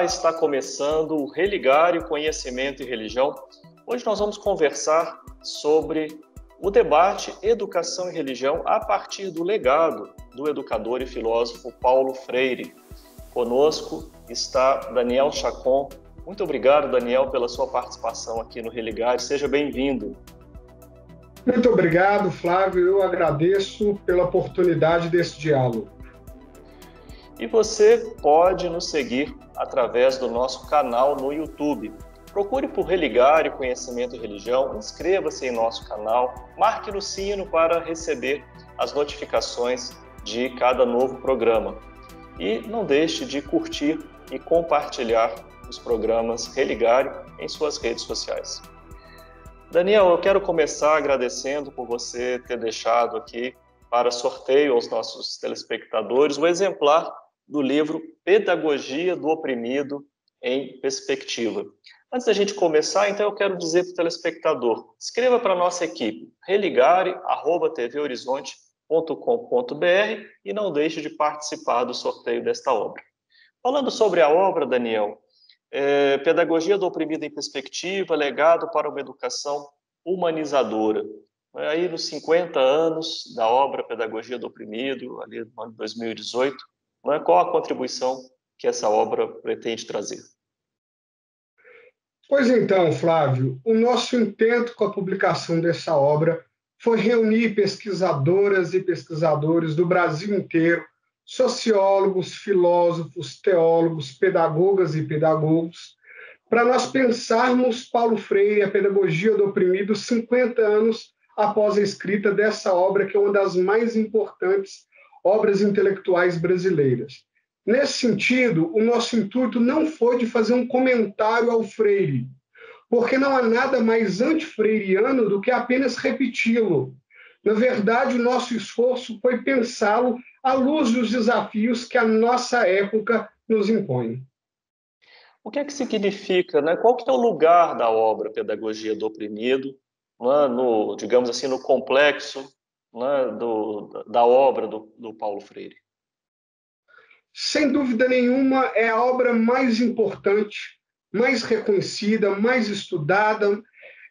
está começando o Religário Conhecimento e Religião. Hoje nós vamos conversar sobre o debate Educação e Religião a partir do legado do educador e filósofo Paulo Freire. Conosco está Daniel Chacon. Muito obrigado, Daniel, pela sua participação aqui no Religário. Seja bem-vindo. Muito obrigado, Flávio. Eu agradeço pela oportunidade desse diálogo. E você pode nos seguir através do nosso canal no YouTube. Procure por Religário Conhecimento e Religião, inscreva-se em nosso canal, marque no sino para receber as notificações de cada novo programa. E não deixe de curtir e compartilhar os programas Religário em suas redes sociais. Daniel, eu quero começar agradecendo por você ter deixado aqui para sorteio aos nossos telespectadores o exemplar do livro Pedagogia do Oprimido em Perspectiva. Antes da gente começar, então, eu quero dizer para o telespectador, escreva para a nossa equipe, religare@tvhorizonte.com.br e não deixe de participar do sorteio desta obra. Falando sobre a obra, Daniel, Pedagogia do Oprimido em Perspectiva, legado para uma educação humanizadora. Aí, nos 50 anos da obra Pedagogia do Oprimido, ali no ano de 2018, qual a contribuição que essa obra pretende trazer? Pois então, Flávio, o nosso intento com a publicação dessa obra foi reunir pesquisadoras e pesquisadores do Brasil inteiro, sociólogos, filósofos, teólogos, pedagogas e pedagogos, para nós pensarmos Paulo Freire e a pedagogia do oprimido 50 anos após a escrita dessa obra, que é uma das mais importantes obras intelectuais brasileiras. Nesse sentido, o nosso intuito não foi de fazer um comentário ao Freire, porque não há nada mais anti-freiriano do que apenas repeti-lo. Na verdade, o nosso esforço foi pensá-lo à luz dos desafios que a nossa época nos impõe. O que é que significa, qual que é o lugar da obra Pedagogia do Oprimido, digamos assim, no complexo da obra do Paulo Freire? Sem dúvida nenhuma, é a obra mais importante, mais reconhecida, mais estudada.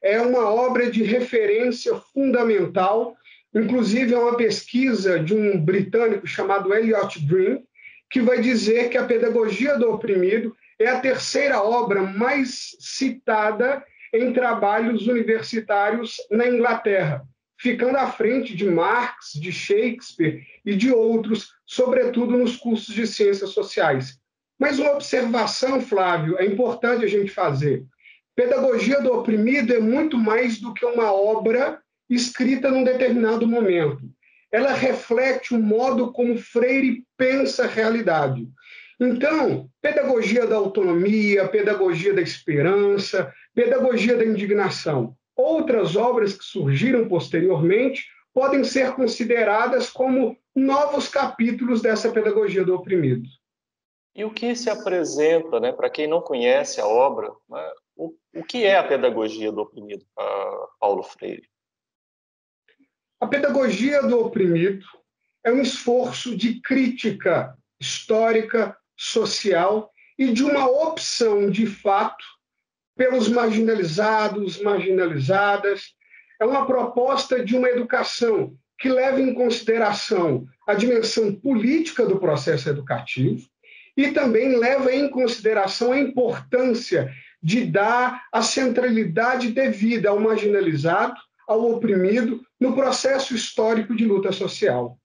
É uma obra de referência fundamental. Inclusive, é uma pesquisa de um britânico chamado Elliot Green, que vai dizer que a Pedagogia do Oprimido é a terceira obra mais citada em trabalhos universitários na Inglaterra, ficando à frente de Marx, de Shakespeare e de outros, sobretudo nos cursos de ciências sociais. Mas uma observação, Flávio, é importante a gente fazer. Pedagogia do Oprimido é muito mais do que uma obra escrita num determinado momento. Ela reflete o modo como Freire pensa a realidade. Então, pedagogia da autonomia, pedagogia da esperança, pedagogia da indignação. Outras obras que surgiram posteriormente podem ser consideradas como novos capítulos dessa pedagogia do oprimido. E o que se apresenta, para quem não conhece a obra, o que é a pedagogia do oprimido, Paulo Freire? A pedagogia do oprimido é um esforço de crítica histórica, social e de uma opção de fato pelos marginalizados, marginalizadas. É uma proposta de uma educação que leva em consideração a dimensão política do processo educativo e também leva em consideração a importância de dar a centralidade devida ao marginalizado, ao oprimido, no processo histórico de luta social.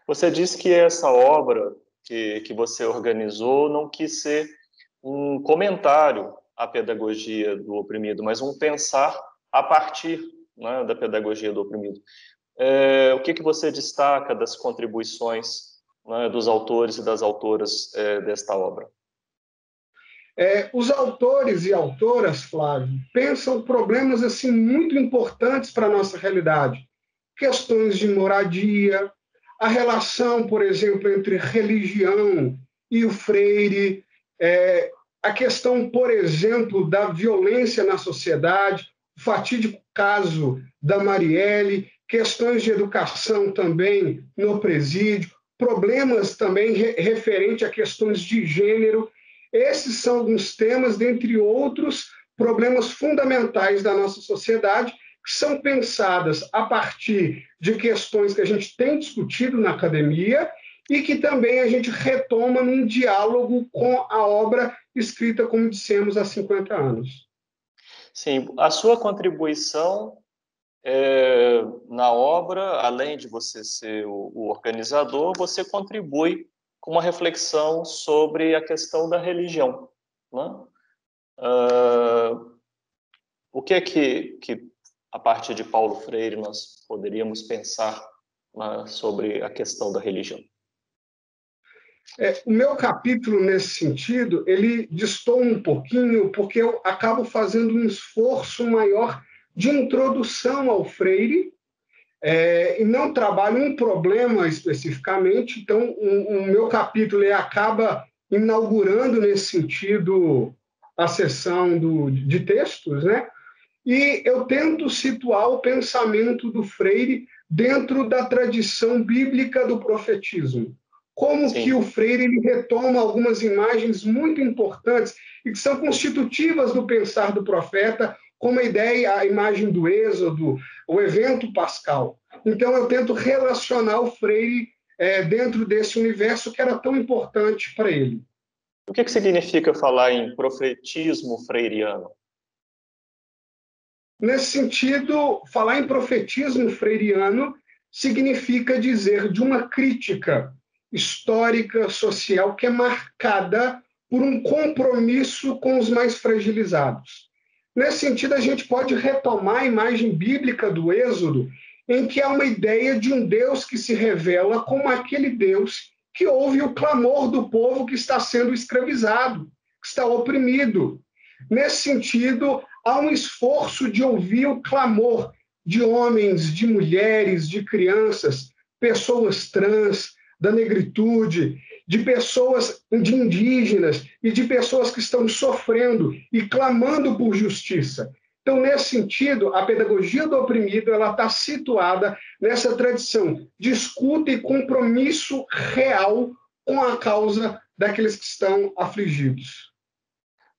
Você disse que essa obra que você organizou não quis ser um comentário à pedagogia do oprimido, mas um pensar a partir da pedagogia do oprimido. O que você destaca das contribuições dos autores e das autoras desta obra? Os autores e autoras, Flávio, pensam problemas assim muito importantes para a nossa realidade. Questões de moradia, a relação, por exemplo, entre religião e o Freire, a questão, por exemplo, da violência na sociedade, o fatídico caso da Marielle, questões de educação também no presídio, problemas também referentes a questões de gênero. Esses são alguns temas, dentre outros, problemas fundamentais da nossa sociedade, que são pensadas a partir de questões que a gente tem discutido na academia e que também a gente retoma num diálogo com a obra escrita, como dissemos, há 50 anos. Sim, a sua contribuição na obra, além de você ser o organizador, você contribui com uma reflexão sobre a questão da religião, né? O que é que, a partir de Paulo Freire, nós poderíamos pensar, né, sobre a questão da religião? O meu capítulo, nesse sentido, ele destoa um pouquinho, porque eu acabo fazendo um esforço maior de introdução ao Freire, e não trabalho um problema especificamente. Então, o meu capítulo ele acaba inaugurando, nesse sentido, a sessão de textos, né? E eu tento situar o pensamento do Freire dentro da tradição bíblica do profetismo. Como Sim. que o Freire ele retoma algumas imagens muito importantes e que são constitutivas do pensar do profeta, como a ideia, a imagem do Êxodo, o evento pascal. Então, eu tento relacionar o Freire dentro desse universo que era tão importante para ele. O que significa falar em profetismo freiriano? Nesse sentido, falar em profetismo freiriano significa dizer de uma crítica histórica, social, que é marcada por um compromisso com os mais fragilizados. Nesse sentido, a gente pode retomar a imagem bíblica do Êxodo, em que há uma ideia de um Deus que se revela como aquele Deus que ouve o clamor do povo que está sendo escravizado, que está oprimido. Nesse sentido, há um esforço de ouvir o clamor de homens, de mulheres, de crianças, pessoas trans, da negritude, de pessoas de indígenas e de pessoas que estão sofrendo e clamando por justiça. Então, nesse sentido, a pedagogia do oprimido ela está situada nessa tradição de escuta e compromisso real com a causa daqueles que estão afligidos.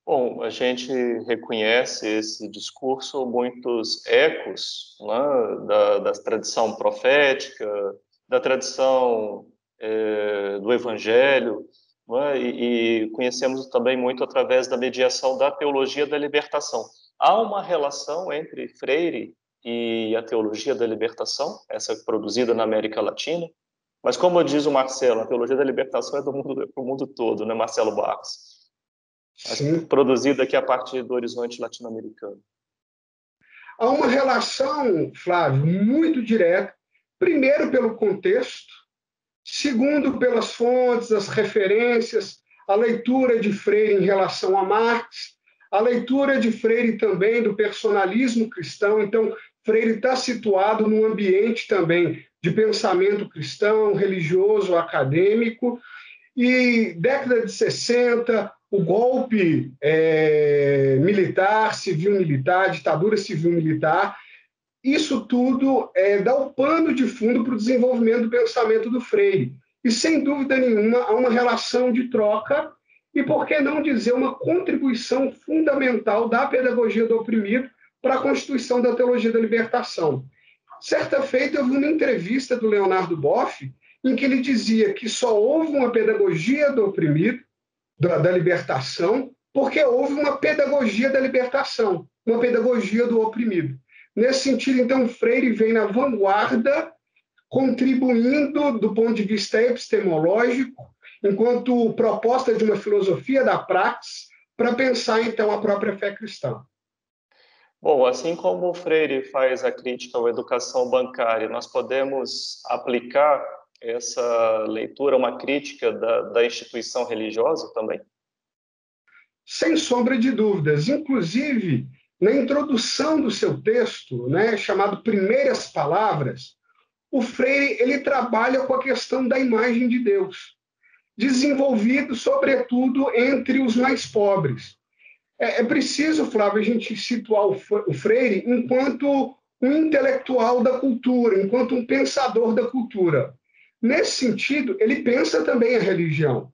Bom, a gente reconhece esse discurso, muitos ecos, né, da tradição profética, da tradição do Evangelho, né, e conhecemos também muito através da mediação da teologia da libertação. Há uma relação entre Freire e a teologia da libertação, essa produzida na América Latina, mas como diz o Marcelo, a teologia da libertação é do mundo todo, né, Marcelo Barros? Sim. Produzida aqui a partir do horizonte latino-americano. Há uma relação, Flávio, muito direta, primeiro pelo contexto, segundo pelas fontes, as referências, a leitura de Freire em relação a Marx, a leitura de Freire também do personalismo cristão. Então, Freire está situado num ambiente também de pensamento cristão, religioso, acadêmico, e década de 60, o golpe militar, civil-militar, ditadura civil-militar, isso tudo dá o pano de fundo para o desenvolvimento do pensamento do Freire. E, sem dúvida nenhuma, há uma relação de troca e, por que não dizer, uma contribuição fundamental da pedagogia do oprimido para a constituição da teologia da libertação. Certa feita, eu vi uma entrevista do Leonardo Boff, em que ele dizia que só houve uma pedagogia do oprimido, da libertação, porque houve uma pedagogia da libertação, uma pedagogia do oprimido. Nesse sentido, então, Freire vem na vanguarda, contribuindo do ponto de vista epistemológico, enquanto proposta de uma filosofia da praxis, para pensar, então, a própria fé cristã. Bom, assim como o Freire faz a crítica à educação bancária, nós podemos aplicar essa leitura, uma crítica da instituição religiosa também? Sem sombra de dúvidas. Inclusive, na introdução do seu texto, né, chamado Primeiras Palavras, o Freire ele trabalha com a questão da imagem de Deus, desenvolvido, sobretudo, entre os mais pobres. É preciso, Flávio, a gente situar o Freire enquanto um intelectual da cultura, enquanto um pensador da cultura. Nesse sentido, ele pensa também a religião.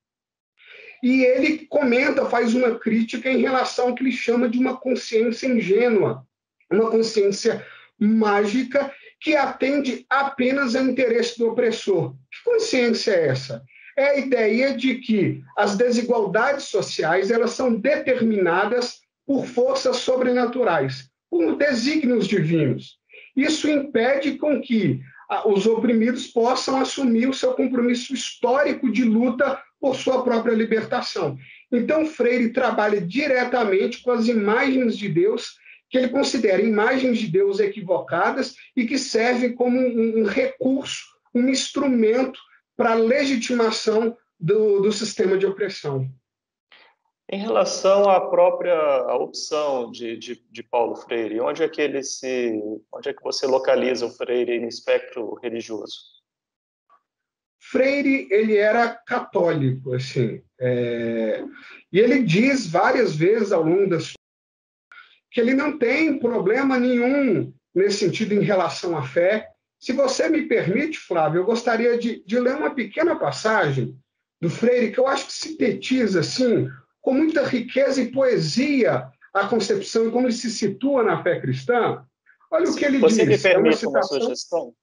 E ele comenta, faz uma crítica em relação ao que ele chama de uma consciência ingênua, uma consciência mágica que atende apenas ao interesse do opressor. Que consciência é essa? É a ideia de que as desigualdades sociais elas são determinadas por forças sobrenaturais, por desígnios divinos. Isso impede com que os oprimidos possam assumir o seu compromisso histórico de luta por sua própria libertação. Então, Freire trabalha diretamente com as imagens de Deus, que ele considera imagens de Deus equivocadas e que servem como um recurso, um instrumento para a legitimação do sistema de opressão. Em relação à própria opção de Paulo Freire, onde é que você localiza o Freire no espectro religioso? Freire, ele era católico, assim, e ele diz várias vezes ao longo da sua que ele não tem problema nenhum nesse sentido em relação à fé. Se você me permite, Flávio, eu gostaria de ler uma pequena passagem do Freire que eu acho que sintetiza, assim, com muita riqueza e poesia a concepção e como ele se situa na fé cristã. Olha o que ele diz. Você me permite uma sugestão?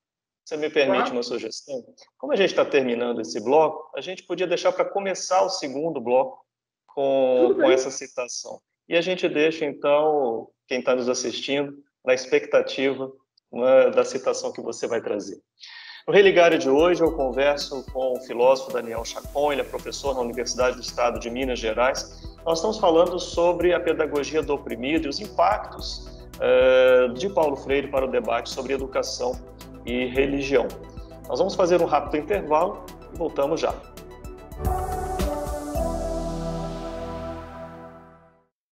Você me permite uma sugestão? Como a gente está terminando esse bloco, a gente podia deixar para começar o segundo bloco com essa citação. E a gente deixa, então, quem está nos assistindo, na expectativa da citação que você vai trazer. No Religário de hoje, eu converso com o filósofo Daniel Chacon, ele é professor na Universidade do Estado de Minas Gerais. Nós estamos falando sobre a pedagogia do oprimido e os impactos de Paulo Freire para o debate sobre educação e religião. Nós vamos fazer um rápido intervalo e voltamos já.